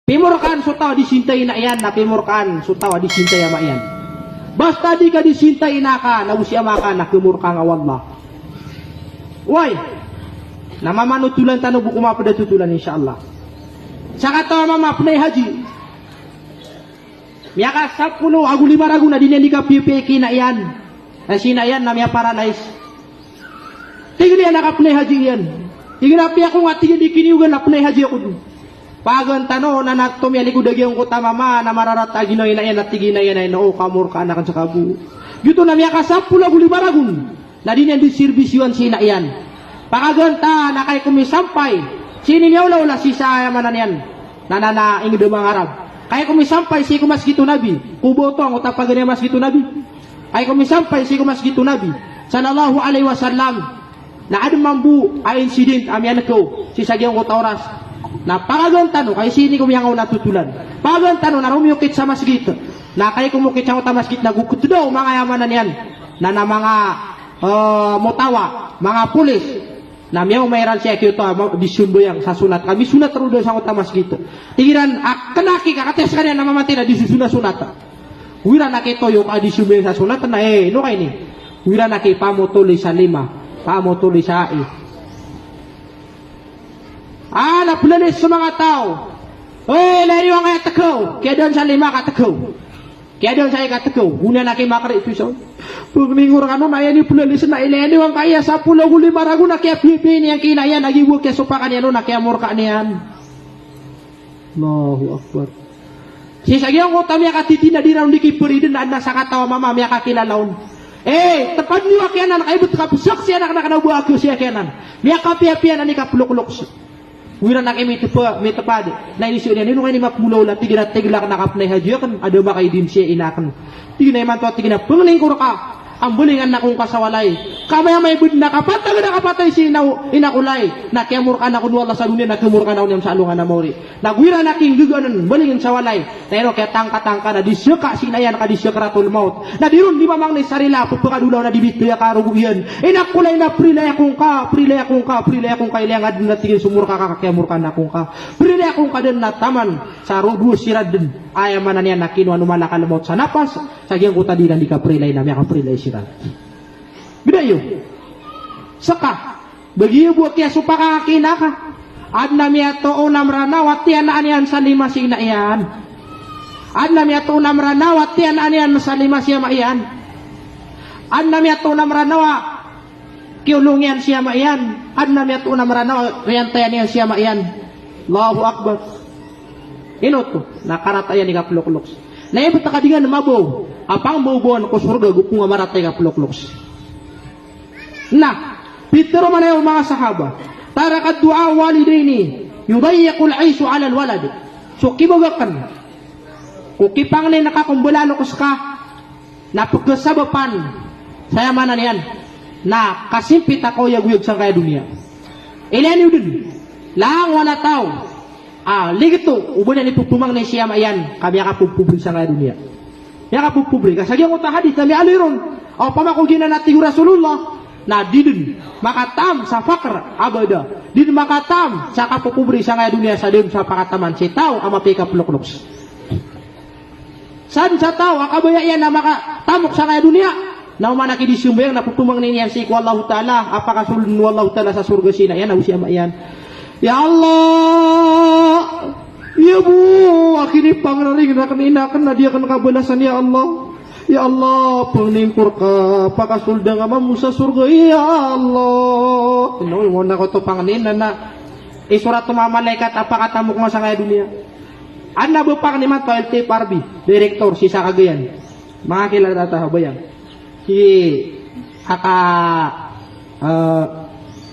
Pimurkan sutaw disintai na yan, na pimurkan sutaw disintai ama yan. Basta di ka disintai na ka, nausiama ka, na kumurka nga wallah. Why? Namamanutulan tanong buku mapada tutulan insyaallah. Saka tawa mama penai haji. Miaka 10 agu 5 ragu na dinya dika PPK na yan. Na sina yan namanya paradise. Tingin yan naka penai haji yan. Tingin na piya ko nga tingin dikiniugan na penai haji ako dun. Pagan tano na natum yan ikudag yung kuta mama na mararat aginoy na yan at tigin na yan ay noo kamur ka anakan sa kabu. Gitu na miaka 10 agu 5 ragun. Na dinya di servisyuan sina yan. Pakaganta na kay kumisampay. Sini niya ula si saya manan yan. Nanana ingin mga Arab. Kaya kumisampay si kumas gitu nabi. Kuboto ang utapag niya mas gitu nabi. Kaya kumisampay si kumas gitu nabi. Sallallahu alaihi wasallam. Na ada mambu ay incident amyan ko. Si sagyang kota oras. Na pakaganta no kay sini kumiyang natutulan. Pakaganta no na rumiyukit sa masjid. Na kay kumukit sa kota masjid na gukut daw mga yamanan yan. Na mga motawa, mga pulis. Na miyaw mayroon siya kito disumbo yang sa sunat. Kami sunat terus sa kota masjid. Tigiran kenaki kakates kanya na mamati na disusuna sunat. Wira nakito yung disumbo sa sunat na no kay ni. Wira naki pamotuli sa 5, pamotuli sa 6. Napulalis sa mga tao. Lari yung kaya takaw. Kaya doon sa 5 katakaw. Kaya doon sa ikatakaw. Una naki makari ito siya. Pagningur ano na yan ipulalis na ileni wang kaya 10 guli marago na kaya pipi niyang kinayan. Nagiwag kaya supakan yan na kaya murka niyan. Allahu Akbar. Sisagyang ko tami akatiti na di raw di kipuridin na nasa katawa mama miya kakilalaon. Tepat niyo kyanan kaibut kapusak siya nak nakanabuha ko siya kyanan. Miya kapiapian ani kapulok-lok. Wira nak imi tepad. Na ini siya nino kay ni mapulaw la tigirat tiglak nakapnay haji kan ada ba kay din siya inakan. Tigina man to tigina penglingkur ka. Ang bulingan na kung kasawalay. Kamaya may bud nakapatay si inakulay. Nakiamur ka na kun wala sa dunia nakimur ka na unyam sa alungan na mori. Nagwira na king guganon bulingan sa walay. Pero kaya tangka na disyaka sinayan ka disyaka ratul maut. Na dirun di mamang ni sarila pupakadulaw na dibito ya karuguyan. Inakulay na prilay akong ka ilangan na tigil sumur ka kakiamur ka na akong ka. Prilay akong ka din na taman sa rubu sirad din. Ayaman na niya nakinwa numala ka lamot sa napas. Sagyang ko tadilan di ka prilay na miya ka prilay sirad. Bidayo. Saka bagi buat kaya supaka kinaka. Ad na miya to unam ranawat tiyan anian sa 5 sina iyan. Ad na miya to unam ranawat tiyan anian sa 5 siya maiyan. Ad na miya to unam ranawat kiulungyan siya maiyan. Ad na miya to unam ranawat riyan tayan niya siya maiyan. Allahu Akbar. Ino to nakaratayan ni kaplok-loks. Naibot ka dingan mabaw. Apang maubuan ko surga gupung maratay kaplok-loks. Nah, pitero man yung mga sahaba. Tara ka dua walidaini yudayyaqul aisu ala alwalad. So kibagakan. Kung kipang na nakakumbulano ko ka na pagkasabapan saya mana niyan na kasimpit ako yaguyag sa kaya dunia. Ilan yun din. Lang wana tao. Ligito, ubunan ipupumang na siya mayan, kami akapupubri sa nga dunia. Yang kapupubri, kasagyan ko ta hadith, kami aliron, o pamakugina natin Rasulullah, na didin makatam sa fakr abada, didin makatam sa kapupubri sa nga dunia, sa din sa pakataman, si tao, ang mapika plok-loks. San sa tao, akabaya yan na makatamok sa nga dunia, na umanaki di sumbayang, napupumang na niyan si Wallahu Ta'ala, apakasulun Wallahu Ta'ala sa surga sina, yan, nausiya mayan. Ya Allah, ya Bu, akhirnya pangraring na kanina kan dia kan kabalasan ya Allah. Ya Allah, penglingkur ka pakasulda nga mamusa surga ya Allah. Ino mo na ko to panganina na isurat to malaikat apa katamuk mo sa kaya dunia. Anna bu pang ni man LT Parbi, direktor si sa Cagayan. Mga kilala ta bayan. Si aka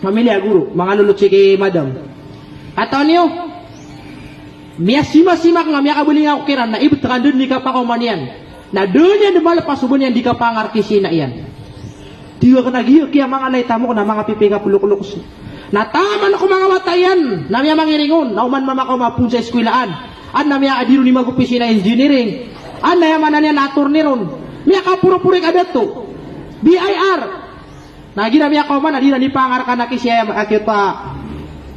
pamilya guru, mga lulot si kay madam. Atau niyo, miya simak nga miya kabuling ako kiran na ibut kan dun di ka pa kumanian. Na dun yan dumalapas subun yan di ka pa ngarkisi na iyan. Diyo ka nagiyo kaya mga laytamo ko na mga pipika puluk-uluk. Nataman ako mga matayan na miya mangiringon na uman mama ko mapun sa eskwilaan. An na miya adiru ni magupisi na engineering. An na yaman na niya natur ni ron. Miya ka puro-puro ka beto. BIR. Nagi na miya ko man adira ni pangar ka na kisya kita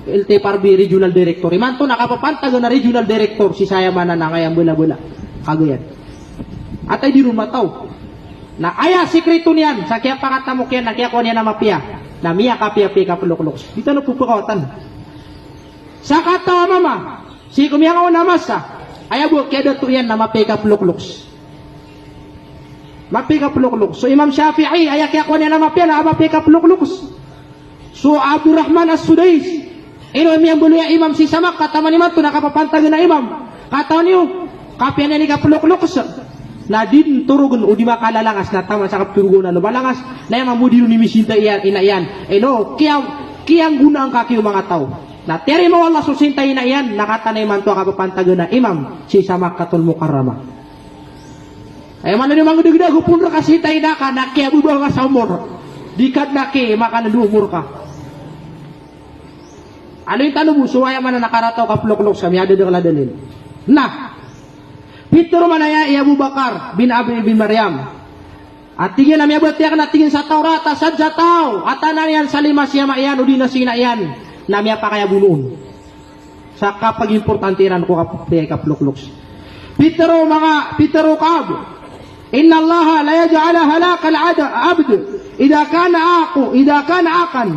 LT Parbi Regional Director. Imanto nakapapantag na Regional Director si saya mana na ngayang bula-bula. Kagayan. At ay di rumah tao. Na aya sikreto niyan sa kaya pangatamok yan na kaya ko niya na mapia. Na miya kapia-pia kapulok-lok. Dito na pupukawatan. Sa katawa mama, si kumiyang ako namasa, aya buwag kaya dato yan na mapia kapulok-lok. Mapia kapulok-lok. So Imam Syafi'i, aya kaya ko niya na mapia na mapia kapulok-lok. So Abdurrahman As-Sudais, ino miyang buluya imam si Samak, kataman iman to nakapapantag na imam. Katawan niyo, kapia niya ni kapulok-lok. Na din turugon o di makalalangas na tama sa kapturugon na lumalangas na yung mamudilo ni misinta iyan ina iyan eno kiyang guna ang kakiyo mga tao na teri mo Allah susinta ina iyan nakatanay man to kapapantagan na imam si Samakkatul Mukarramah ay man ni mga dugda gupun ra kasita ina ka na kaya bubang ka sa umur dikad na ke maka na umur ka ano yung tanong mo suwaya man na nakarataw ka plok-lok sa miyada de kaladalin na Pitro manaya Abu Bakar bin Abi bin Maryam. At tingin na miyabot tiyak na tingin sa Taurat sadja tao. At tanan yan sa lima siya maiyan o di na sina yan. Na miya pa kaya bunuon. Sa kapag importante ran ko kaplukluk. Pitro kab. Inna Allah la yaj'ala halaka al-abd idha kana akan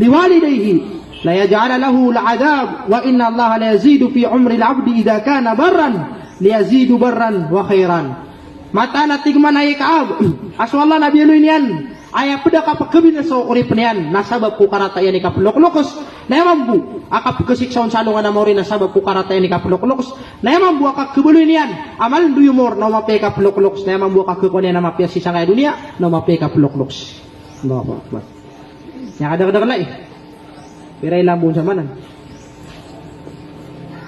liwalidayhi la yaj'ala lahu al-'adab wa inna Allah la yazidu fi umri al-'abd idha kana barran liyazidu barran wa khairan mata na tigman ay kaab aso Allah nabi lu niyan ay pada ka pagkabin sa urip niyan nasabab ko karata yan ikaplok-lokos na mambu akap kesiksaon salungan na mori nasabab ko karata yan ikaplok-lokos na mambu akak kebuloy niyan amal duyo mor na mape ikaplok-lokos na mambu akak kukunya na mapia si sangay dunia na mape ikaplok-lokos Allahu akbar nya kadang-kadang lai piray lambon sa manan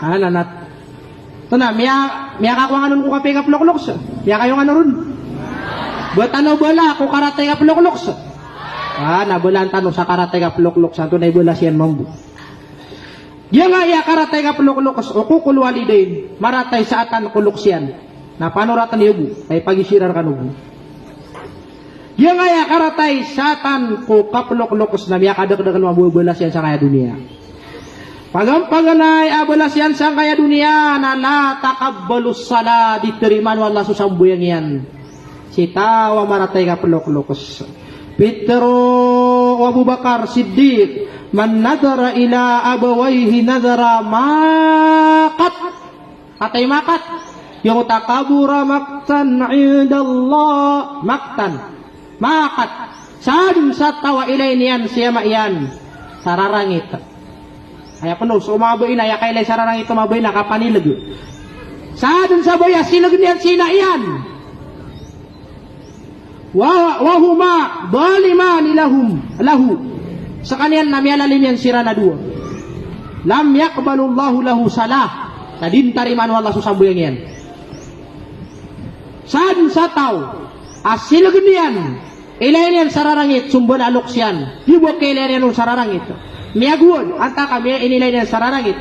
nat ito na, miya kakuha nga nun ko kape kaplok-loks. Miya kayo nga nun. Buat ano bala, ko karate kaplok-loks. Nabulan tanong sa karate kaplok-loks. Ito na ibula siyan mambu. Diya nga iya karate kaplok-loks. O kukulwalidain, maratay sa atan kulok siyan. Na panuratan niyo bu, ay pagisirar ka nubu. Diya nga iya karatay sa atan ko kaplok-loks na miya kadagdagan mabubula siyan sa kaya dunia. Pagampaganay abalas yan sa kaya dunia na la takabbalus sala diteriman wala susambuyang yan. Sitawa maratay ka pelok-lokos. Pitro Abu Bakar Siddiq man nadara ila abawayhi nadara makat. Atay makat. Yung takabura maktan indallah maktan. Makat. Sadun sa tawa ilay niyan siya maiyan. Sararangit. Ay penuh, so maboy na, ya kailay sararang ito maboy na, kapanilag. Sa dun sa boya, silag niyan sina iyan. Wahuma, balima nilahum, lahu. Sa kanyan, namiyalalim yan sira na duwa. Lam yakbalullahu lahu salah. Sa dintariman wala susambuyang yan. Sa dun sa tao, asilag niyan, ilay niyan sararangit, sumbon alok siyan. Hiwag kailay niyan sararangit. Miyaguan, anta kami inilay niya sararangit.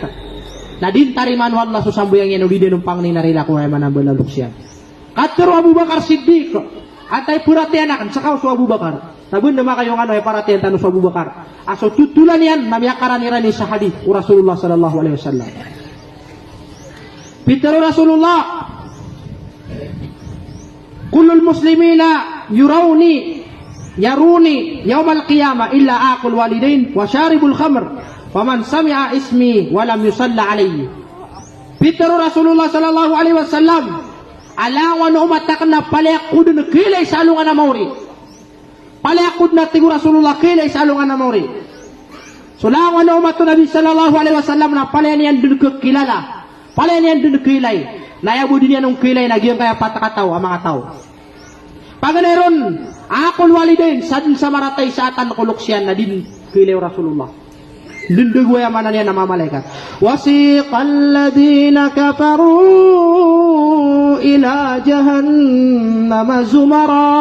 Na dintariman wala susambuyang yan uli dinumpang ni narila ko ay manambal alok siyan. Katero Abu Bakar Siddiq, atay puratian akan, sakaw so Abu Bakar. Sabun nama kayong ano ay paratian tanong sa Abu Bakar. Aso tutulan yan, namiyakaran ni sa hadith o Rasulullah sallallahu alaihi wasallam. Pitero Rasulullah, kulul muslimina yaruni yaumal qiyamah illa aqul walidain wa syaribul khamr wa man sami'a ismi wa lam yusalla alayhi. Pitero Rasulullah sallallahu alaihi wasallam alawan umatak na palayakud na kilay sa alungan na mauri. Palayakud na tigo Rasulullah kilay sa alungan na mauri. Sulawan na umat Nabi sallallahu alaihi wasallam na palayan yan dun kilala. Palayan yan dun kilay. Nayabu din yan ng kilay na giyong kaya patakataw ang mga tao. Paganaron, akol walidain, sadin sa maratay sa atan kuluksyan na din kilay Rasulullah. Lindug waya manan yan na mamalaikat. Wasiqal ladina kafaru ila jahannama zumara.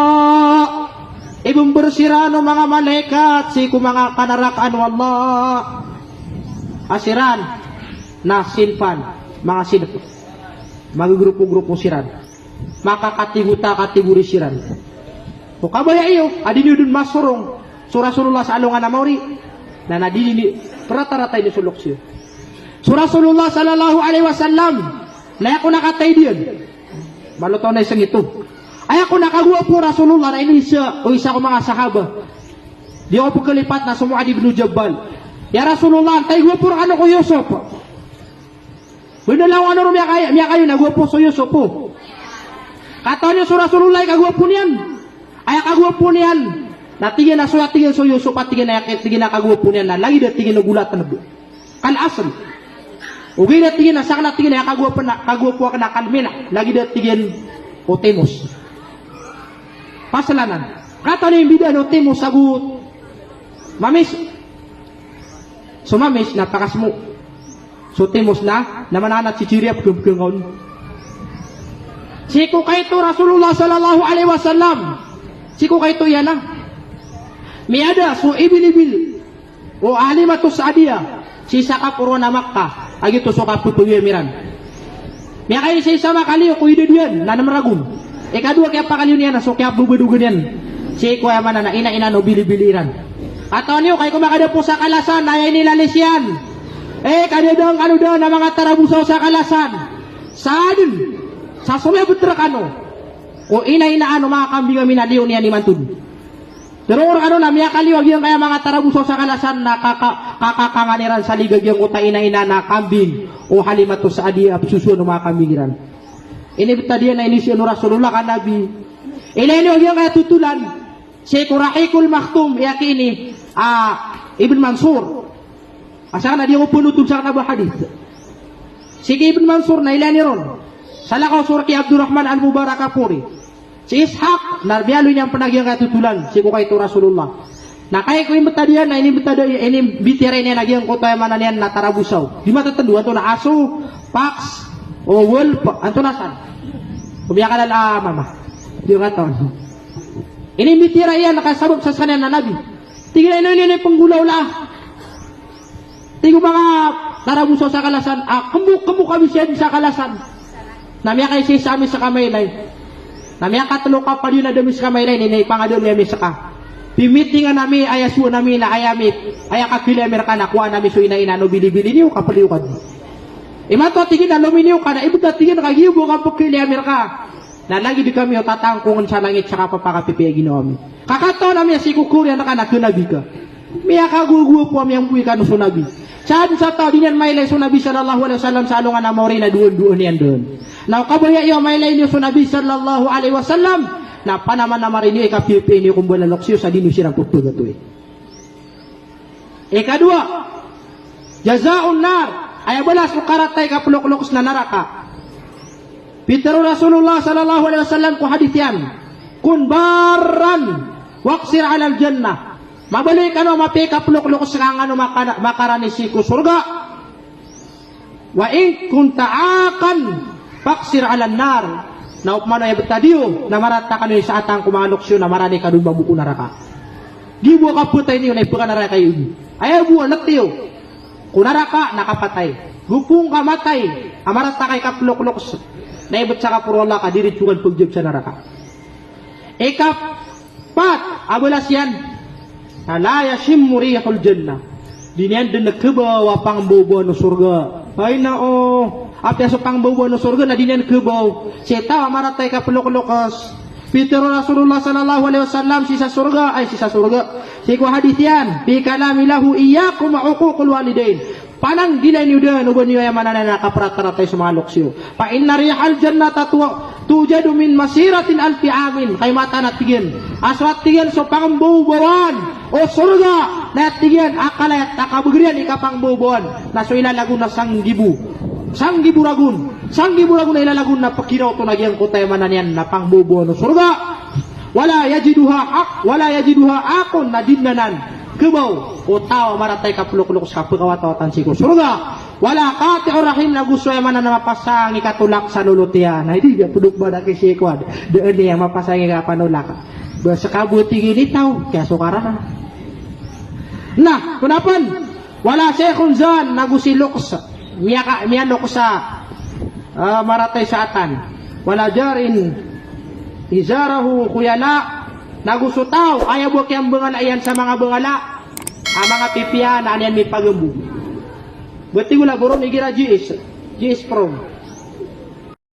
Ibang bersirano mga malaikat, siku mga kanarakan wallah. Asiran, na sinpan, mga sinp. Mga grupo-grupo siran. Maka kategori siran. Kung kabaya iyo, adin yun dun masurong. So Rasulullah sa alungan na mauri. Na nadini rata-rata ini sulok siya. So Rasulullah sallallahu alaihi wasallam, na ako nakatay diyan. Maluto na isang ito. Ay ako nakagwa po Rasulullah na ini siya o isa ko mga sahaba. Di ako po kalipat na Mu'adh ibn Jabal. Ya Rasulullah, tay gwa po ano ko Yusuf. Binalaw ano miya kayo nagwa po so Yusuf po. Kata niyo so Rasulullah kagwa po niyan. Ay kagwa po niyan. Natigin na sulat tigin so Yusuf at tigin na kagwa po niyan na lagi na tigin na gulat na kan asal. Ugi na tigin na sakna tigin na kagwa po na kalmina lagi na tigin o Temos. Pasalanan. Kata niyo yung bida no Temos sagut. Mamis. So mamis napakasmo. So Temos na namananat si Chiriap kung siku kay to Rasulullah sallallahu alaihi wasallam. Siku kay to yan na. Miada so ibil-ibil o alimatu Sa'diyah sisa ka puro na Makkah agito so ka putuye miran. Miya kayo sa isa makaliw ko ide diyan na namragun. Ikadua kaya pakaliw niya na so kaya bubudugan yan. Siku ya mana na ina no bilibiliran. Ato niyo kay kumakada po sa kalasan ay nilalis yan. Kadedong ano daw na mga tarabusaw sa kalasan. Sadun sa sumebut ano. O ina ano mga kambing kami na liw niya ni Mantud. Pero ano na miya kaliwag yung kaya mga tarabuso sa kalasan na kakakanganiran sa ligag yung uta ina na kambing o Halimatu Sa'diyah susun ng mga kambigiran. Inibita diyan na inisyo no Rasulullah ka Nabi. Inaniwag yung kaya tutulan si Kurahikul Maktum yakini Ibn Mansur. Asa na di ko punutun sa kanabah hadith. Sige Ibn Mansur na ilani ron. Salakaw surki Abdurrahman al-Mubarak Kapuri. Si Ishaq, narbiyalo niyang panagyang katutulan, si kukay to Rasulullah. Na kaya ko yung betadian, na ini bitira niya nagyang ko tayo mananian na tarabusaw. Di matatando, ato na aso, pax, o wolf, ato nasan. Kumiyakan na mama. Di nga to. Ini bitira yan, nakasabog sa sanan na nabi. Tingnan na yung panggulaw la. Tingnan mga tarabusaw sa kalasan, kamuk kami siya sa kalasan. Namiya kayo siya sa amin sa kamaylay. Namiya katulong ka pa rin na dami sa kamaylay, ninay pangadol niya saka. Pimiting nga nami, ayasu nami na ayamit, ayakakilamer ka na, kuha nami so ina no bilibili niyo, kapaliw ka di. Imato tingin na luminiw ka na, ibuta tingin na kagibo ka po kilamer ka. Na lagi di kami o tatangkungan sa langit, saka papakapipigin namin. Kakato nami, si kukurya na ka na, kunabi ka. Miya kagugupo po amiyang buwi ka no sunabi. Saan sa tao, din yan mailay sunabi sallallahu alaihi wasallam sa alungan na mauri na doon yan doon. Now, kabaya iyo mailay niyo sunabi sallallahu alaihi wasallam na panaman na marin niyo ikapipi niyo kung bulalok siyo sa dino sirang pagpagato eh. Ikadua, jazaun nar, ay balas ukaratay kapulok-lokos na naraka. Pitero Rasulullah sallallahu alaihi wasallam ko hadith yan, kun barran, waksir alal jannah, mabalik ano mapikapulok-lokos kang ano makaranisi ko surga, wa in kuntaakan, paksir alan nar, na upmano ay betadiyo, na marata ka sa atang kumaloksyo, na marani ka dun babuko naraka. Gibo ka putay niyo, na ipuka naraka kayo. Ayaw buwan, nagtiyo. Kung naraka, nakapatay. Gupong ka matay, amarata kay kaplok-loks, na ibot sa kapurola ka, diritsukan pagjab sa naraka. Ikapat, abulas yan, na la yashimmu rihul jannah. Diniyan din nagkabawa pang bubuan ng surga. Ay nao, apya sa pang bubuan ng surga na diniyan kabaw. Sita, maratay ka pelok-lokas. Pitero Rasulullah sallallahu alaihi wasallam sisa surga. Si ko hadith yan. Bi kalami lahu iyyakum ma'uququl walidain. Panang dilay niyo din, uban niyo yung mananay nakaparat-paratay sa mga luksyo. Pa inna rihal jannata tujadu min masiratin alfi amin. Kay mata natigin. Aswat tigin so pangbubuan. O surga na tigin akalayat nakabugrian ikapangbubuan. Na so ilalagun na sanggibu. Sanggibu ragun na ilalagun na pakiraw to nagyang kutay mananian na pangbubuan o surga. Wala yajiduha akon na dinnanan. Kubaw o tao maratay kapulok-luk sa pagkawatawatan sigo surga. Wala kati o rahim na gusto yaman na mapasang ikatulak sa lulutian. Na hindi puduk ba na kisikwad. Doon niya mapasang ikapanulak. Sa kabuti ginitaw kaya sukara na. Nah, kunapan wala sekon zan nagusilok sa miyanok sa maratay sa atan. Wala jarin izarahu kuyala nagusutaw ayaw mo kayang bangalayan sa mga bangala Ang mga pipihan, aniyan may pagambog. Berarti wala burong igira GS. GS Prom.